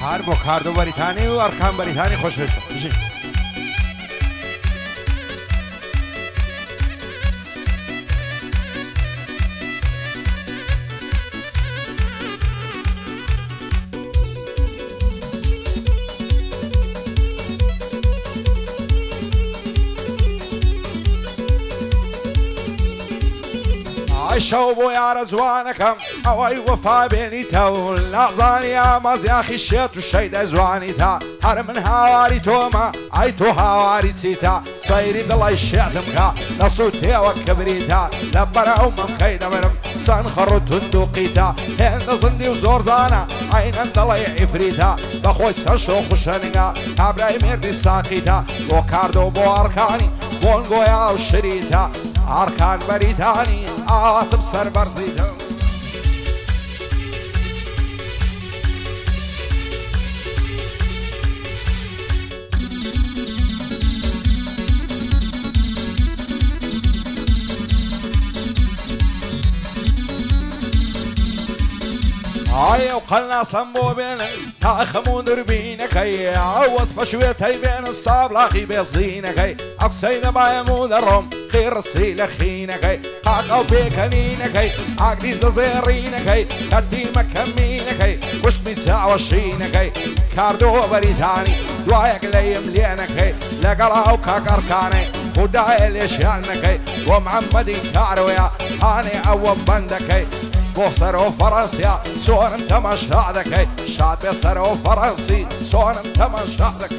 هر بو کاردو بریتانی و ارکان بریتانی خوش بشه. عيشوا بو يا رزوانكم اوي وفا بيني تو لازاني يا مزياخي الشيط والشيد زواني تا هر من هواري توما عيتو هواري تيتا صيري دلاي الشيطمكا نصوتي وكبريتا لبرا امم كيدا منم سنخرو تندوقيتا هند زندي وزور زانا عين دلاي عفريتا بخوي تسشو خشنيا كابراي ميردي ساقيتا بو كاردو بو اركاني بونغو يا وشريتا أركان بريتاني آتم سر برزيتم هاي وقلنا صنبو بين تاخمون دربينك هي وصف شويتي بين الصاب لاخي بيصينك هي أقسينا بايمون الروم خير السيل خينك هي قاقو بيكنينك هي عقدي ززيرينك هي كدي مكمينك هي وش بيساع وشينك هي كاردو بريتاني دوايك لي مليانك هي لقراو كاكركاني وداي الاشيانك هي ومحمدي كارويا هاني أول بندك هي بوصرو فرنسيا سون انت مش هذاك شعب بيصرو فرنسي سون انت مش هذاك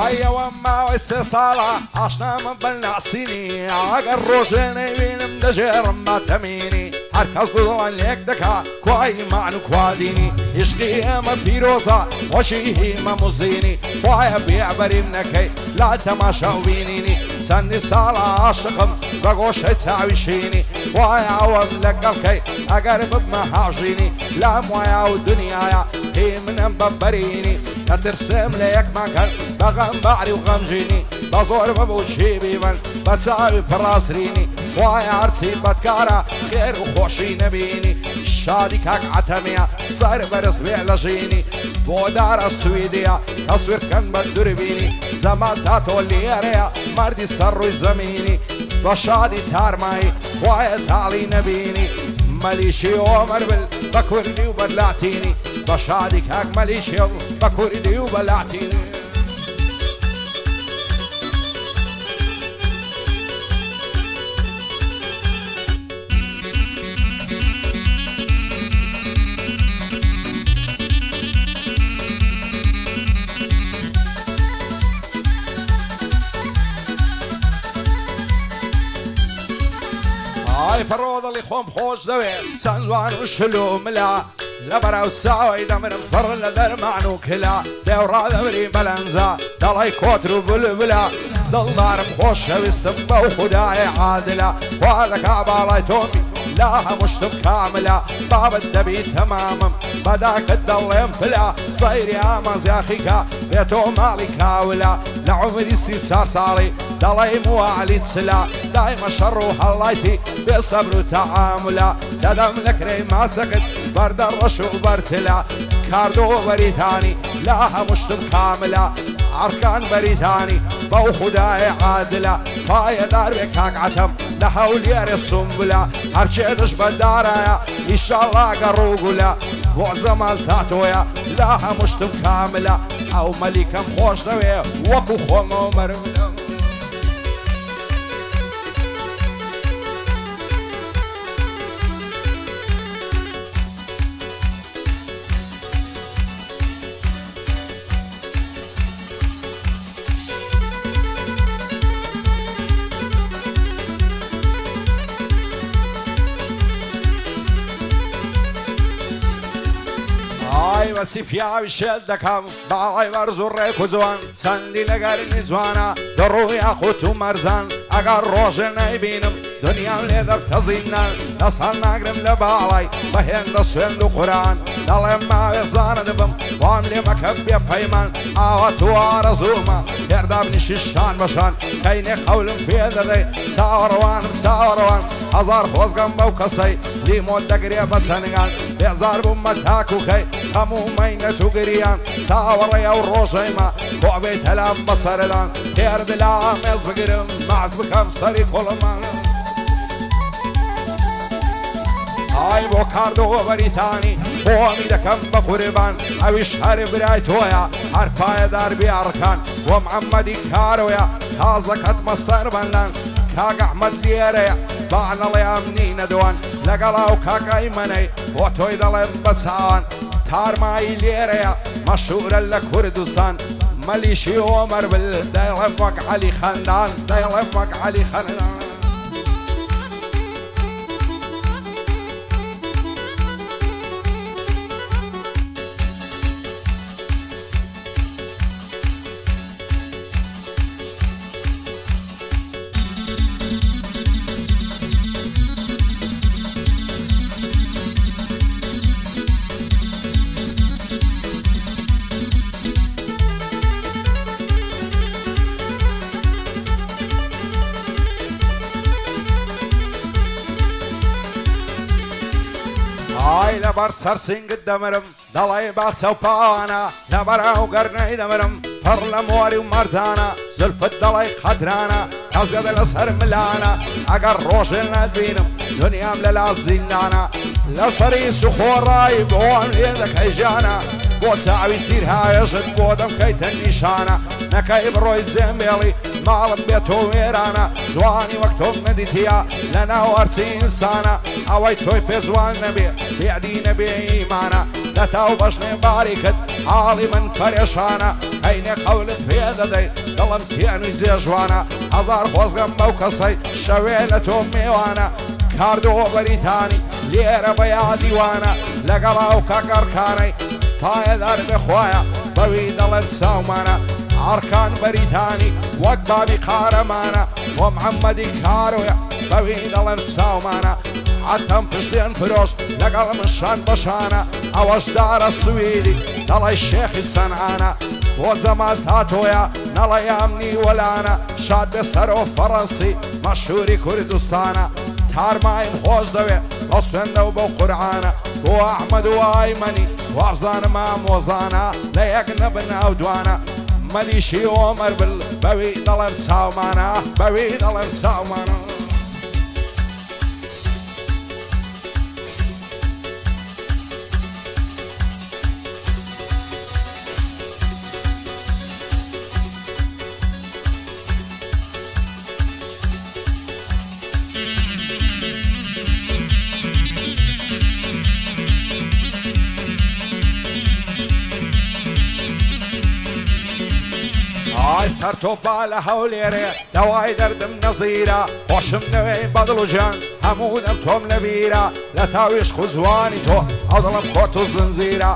هيا وما واستصالة عشنا من بالنعسيني عقر روجيني بين مدجر ما تميني هركز بضوان ليك دكا كواي معنو كواديني يشقي ما بيروزا وشيه ما مزيني كواي بيع بريمنكي لا تماشا وبينيني سني صالة عاشقم بقوش تعويشيني كواي عوام لقلكي اقرب بمحاجيني لا مويا ودنيايا هي من مببريني ترسم ليك مكان بغم بعري وغمجيني بزور ببوشي بيمن بتساوي في الراس ريني واي عرسي بتكارا خير وخوشي نبيني شادي كاك عتمية صار برس بيعلجيني بودار السويدية تصوير كان بدربيني زمان تاتو اللي يريا مردي سروا زميني بشادي تارماي واي تالي نبيني ماليشي ومربل بكورني وبلعتيني بشادي كاك ماليشي بكورني وبلعتيني هاي فرود اللي خوم خوش دوي سنوان وشلو ملا لبرا وساوي دمر مفر لذر معنو كلا دورا دمري بلنزا دلاي كوترو بلبلا ضل نار مخوش ويستبا وخداي عادلة وهذا كعبالاي تومي لاها مشتم كاملة باب الدبي تماما بداك الدل ينفلا صير يا مزياخيكا بيتو مالي كاولا لعمري سيب صاري دلاي مو علي تسلا دايما شر وهلايتي بصبر وتعاملا تدم لك ما سكت برد الرش وبرتلا كاردو بريتاني لاها مشتم كاملة أركان بريتاني بو خداي عادلة فايا دار بكاك عتم لحول يا السنبلة هرشيدش بدارايا إن شاء الله قروقلا وعزم التاتويا لاها مشتم كاملة أو مليكم خوش دوية وكو خوم ومرملم وسيف يا بشدكم باعي برزو ريكو زوان سندي لقرني زوانا درو يا خوتو مرزان اقر روشن يبينم دنیام لێ دەبتەزینە دەستان ناگرم لە باڵای بەهێندە سوێند و قورآن دەڵێم ماوێ زانە دەبم وام لێ مەکە بێ پەیمان ئاوا تو ئارەزوومە پێردابنیشی شان بەشان کەینێ قەولم پێ دەدەی چاوەڕەوانم چاوەڕەوان هەزار خۆزگەم بەو کەسەی لیمۆ دەگرێ بە چەنگان بێزار بوومە تاکوکەی هەموو مەینەت و گریان چاوەڕێ ئەو ڕۆژەیمە بۆ بێت هەلام بەسەردان تێردلا مێز بگرم ماز بکەم سەری کوڵمان ئای بۆ کاردەوە بەریتانی بۆمی دەکەم بە قوربان ئەویش هەر برای تۆیە هەر پایەدار بیاڕکان بۆ محەممەدی کارۆیە تازە کەتمە سەر بەندان کاک ئەحمەد لێرەیە بانەڵێ ئەمنی نەدوان لەگەڵا و کاکای منەی بۆ تۆی دەڵێم بە چاوان تارمایی لێرەیە مەشهورە لە کوردستان مەلیشی ئۆمەر بل دەیڵێم وەک عەلی خەندان دەیڵێم وەک عەلی خەندان ئای لەبەر سەرسینگت دەمرم دەڵێ باچە و پاوانە لەبەراو گەرنەی دەمرم پڕ لە مۆری و مەرجانە زولفت دەڵێ قەدرانە کەسگەدە لەسەر ملانە ئەگەر ڕۆژێ نەدبینم دنیام لەلا زیندانە لەسەری سوخۆڕایی بۆم لێ دەکەی ژانە بۆ چاوی تیر هاێژت بۆ دەمکەیتە نیشانە نەکەی بڕۆی زێمبێڵی ماڵم بێتۆ وێرانە جوانی وەک تۆ نەدیتیە لە ناو ئەرچی ئینسانە ئەوەی تۆی پێ جوان نەبێ بێدی نەبێ ئیمانە لە تاو بەشنێ باری کرد حاڵی من پەرێشانە ئەینێ قەولت پێ دەدەی دڵم تێنووی جێژوانە هەزار خۆزگەم بەو کەسەی شەوێ لە تۆ میێوانە کاردەوە بەریتانی لێرە بە یادیوانە لەگەڵا و کاکەڕکانەی پایەدار بخوایە بەوی دەڵێت چاومانە ئارکان بەریتانی وەک بابی قارەمانە بۆ محەممەدی کارۆیە بەوی دەڵێن چاومانە حتەم پشتێن فرۆش لەگەڵ منشان بەشانە ئەوەش دارە سویدی دەڵی شێخی سەنعانە بۆ جەمال تاتۆیە نەڵێ ئەمنی وەلانە شاد بێ سەرۆ فەڕەنسی مەشهوری کوردستانە تارمایم خۆش دەوێ بە سوێندە و بەو قورعانە بۆ ئەحمەد و ئایمەنی وابزانم ئامۆزانە لە یەک نەبن ئەو دوانە مەلیشی ئۆمەر بل بەوی دەڵێم چاومانە بەوی دەڵێم چاومانە ئای سەر تۆ با لە هەولێرێ دەوای دەردم نەزیرە خۆشم نەوێی بەدڵ و ژیان هەموو دەم تۆم لەبیرە لە تاویش خوزوانی تۆ ئەو دڵم خۆت و زنجیرە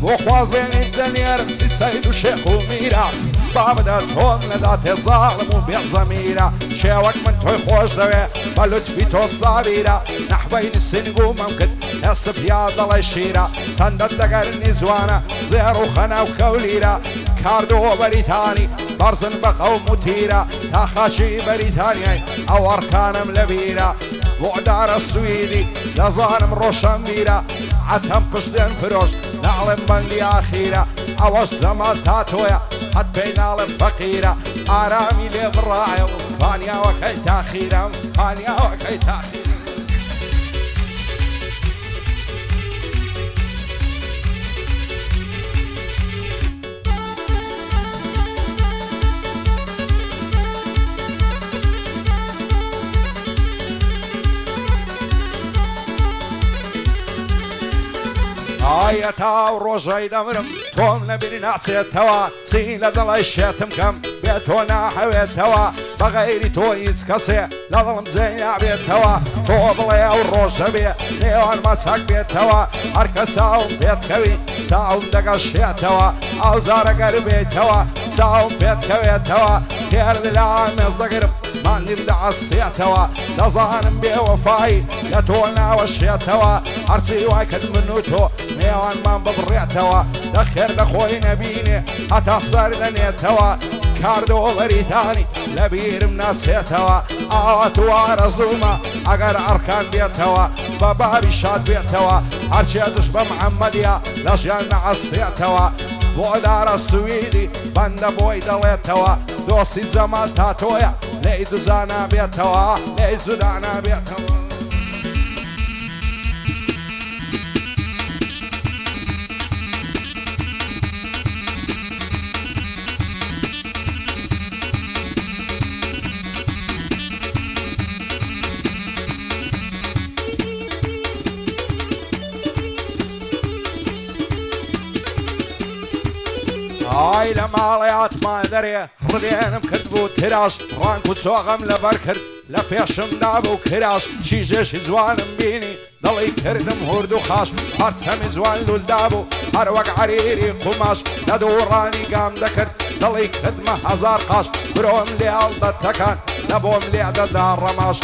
بۆ خوازبێنی دەنێرم سی سەید و شێخ و میرە با بدە تۆم لەدا تێزاڵم و بێزەمیرە شێوەک من تۆی خۆش دەوێ بە لوتفی تۆ ساویرە نەحبەینی سنگ و مەمکرد هێسپ یا دەڵی شیرە چەندەت دەگەرنی جوانە زێڕ و خەنە و کەولیرە کاردەوە بەریتانی بەرزن بە قەوم و تیرە تا خاچی بەریتانیای ئەو ئەڕکانم لەبیرە بۆ دارە سویدی دەزانم ڕۆشەم بیرە عەتەم پشتێن فرۆش ناڵێم بەندی ئاخیرە ئەوەش زەمان تا تۆیە حەت پێی ناڵێم فەقیرە ئارامی لێ بڕایە و خانیاوەکەی تاخیرەم خانیاوەکەی تاخیرە ئایە تاو ڕۆژەی دەمرم تۆم لەبیری ناچێتەوە چی لە دڵی شێتم کەم بێ تۆ ناحەوێتەوە بەغەیری تۆ هیچ کەسێ لە دڵم جێ نابێتەوە تۆ بڵێ ئەو ڕۆژە بێ نێوان مەچەک بێتەوە هەرکە چاوم پێتکەوی چاوم دەگەشێتەوە ئەو زارەگەر بێتەوە چاوم پێتکەوێتەوە تێردلا مێز دەگرم مانیر لە عەسێتەوە دەزانم بێوەفایی لە تۆ ناوەشێتەوە هەرچی وای کرد من و تۆ نێوانمان ببڕێتەوە دەخێر لە خۆی نەبینێ هەتا سەر دەنێتەوە کاردۆڵەریتانی لە بیرم ناچێتەوە ئاوا توارە زوومە ئەگەر ئەرکان بێتەوە بە بابی شاد بێتەوە هەرچێ دوش بە محەممەدیە لە ژیان نەعەسێتەوە بۆ دارە سویدی بەندە بۆی دەڵێتەوە دۆستی جەمال تا تۆیە لێی دووزا نابێتەوە لێی جودا نابێتەوە ئای لە ماڵی ئاتمان دەرێ ڕدێنم کرد بوو تراش ڕانگ و چۆغەم لەبەر کرد لە پێشم نابوو کراش چیژێشی جوانم بینی دڵی کردم هورد و خاش هەرچەمی جوان لولدا بوو هەر وەک عەریری قوماش لە دووڕانی گام دەکرد دڵی کردمە هەزار قاش برۆم لێ هەڵدەتەکان لە بۆم لێ دەدا ڕەماش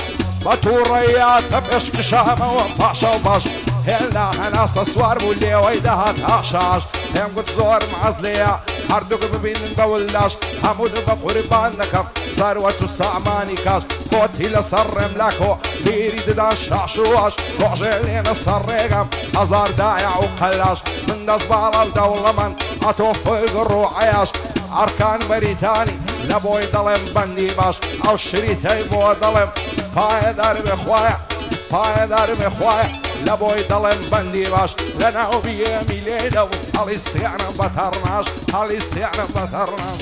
بە تووڕەیاتە پێش کشامەوە پاشە و باش هێلا هەناسە سوار بوو لێوەی دەهات هاشاش پێم گوت زۆرم حەز لێیە هەردووک ببینن بەوللاش هەموو بە قوربان دەکەم سەروەت و سامانی کاش کۆتی لەسەر ڕێم لاکۆ بیری ددان شاش و واش ڕۆژێ لێنە سەر ڕێگەم هەزار دایە و قەلاش من دەست باڵە دەوڵەمەند هەتۆ خۆی گڕ و عەیاش ئەرکان بەریتانی لە بۆی دەڵێم بەندی باش ئەو شریتەی بۆ دەڵێم پایەدار بێ خوایە پایەدار بێ خوایە لە بۆی دەڵێم بەندی باش لە ناو بیێمی لێدە و هەڵیستیانە بەتەڕناش هەڵیستیانە بەتەڕناش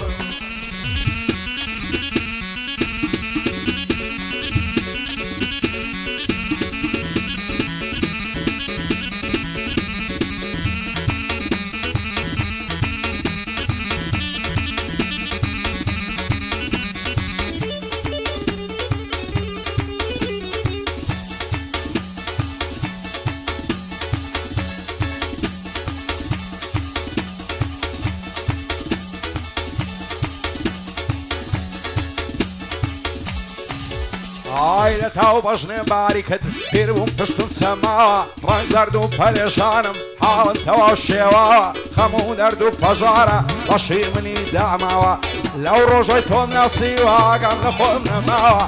ئای لە تاو بەژنێ باری کرد پیر بووم پشتم چەماوە ڕەنگ دەرد و پەرێشانم حاڵم تەواو شێواوە خەموو دەرد و پەژارە بەشی منی داماوە لەو ڕۆژەی تۆم ناسیوە ئاگام لە خۆم نەماوە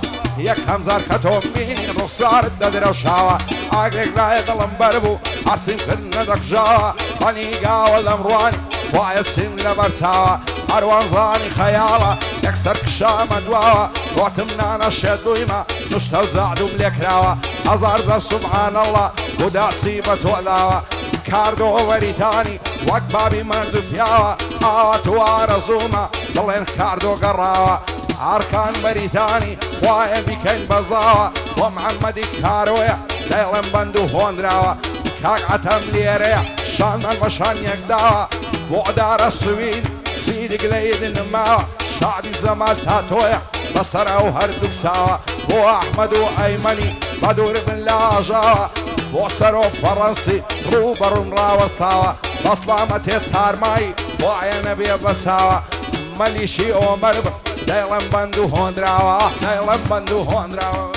یەکەم زار کە تۆم بینی ڕوخسارت دەدرەوشاوە ئاگرێک لایە دڵم بەر بوو هەرچیم کرد نەدەکژاوە بەنی گاوە لەم ڕوانی وایە چین لە بەرچاوە هەروانزانی خەیاڵە یەکسەر کشامە دواوە وەتم نانە شێدوویمە نوشتە و زەعدوم لێکراوە هەزار زەر سوبحانەڵڵا و داچی بە تۆداوە کاردۆوەریتانی وەک بابی مەرد و پیاوە ئاوا توارە زوومە دڵێن کاردۆ گەڕاوە ئارکان بەریتانی وایە بیکەین بەزاوە بۆ محەممەدی کارۆیە دەیڵێم بەند و هۆندراوە کاک عەتەم لێرەیە شانمان بە شان یەکداوە بۆ دارە سوید سیدی گلەیدن ماوە شعبی زەمال تا تۆیە بەسەرە و هەردوو چاوە بۆ ئەحمەد و ئەیمەنی بە دوور بن لە ئاژاوە بۆ سەر و فەڕەنسی ڕوو بەڕوون ڕاوەستاوە بەسڵامە تێت تارمایی وایە نەبێ بەساوە مەلیشی ئۆمەر بن دەیڵەم بەند و هۆندراوە دەیڵەم بەند و هۆندراوە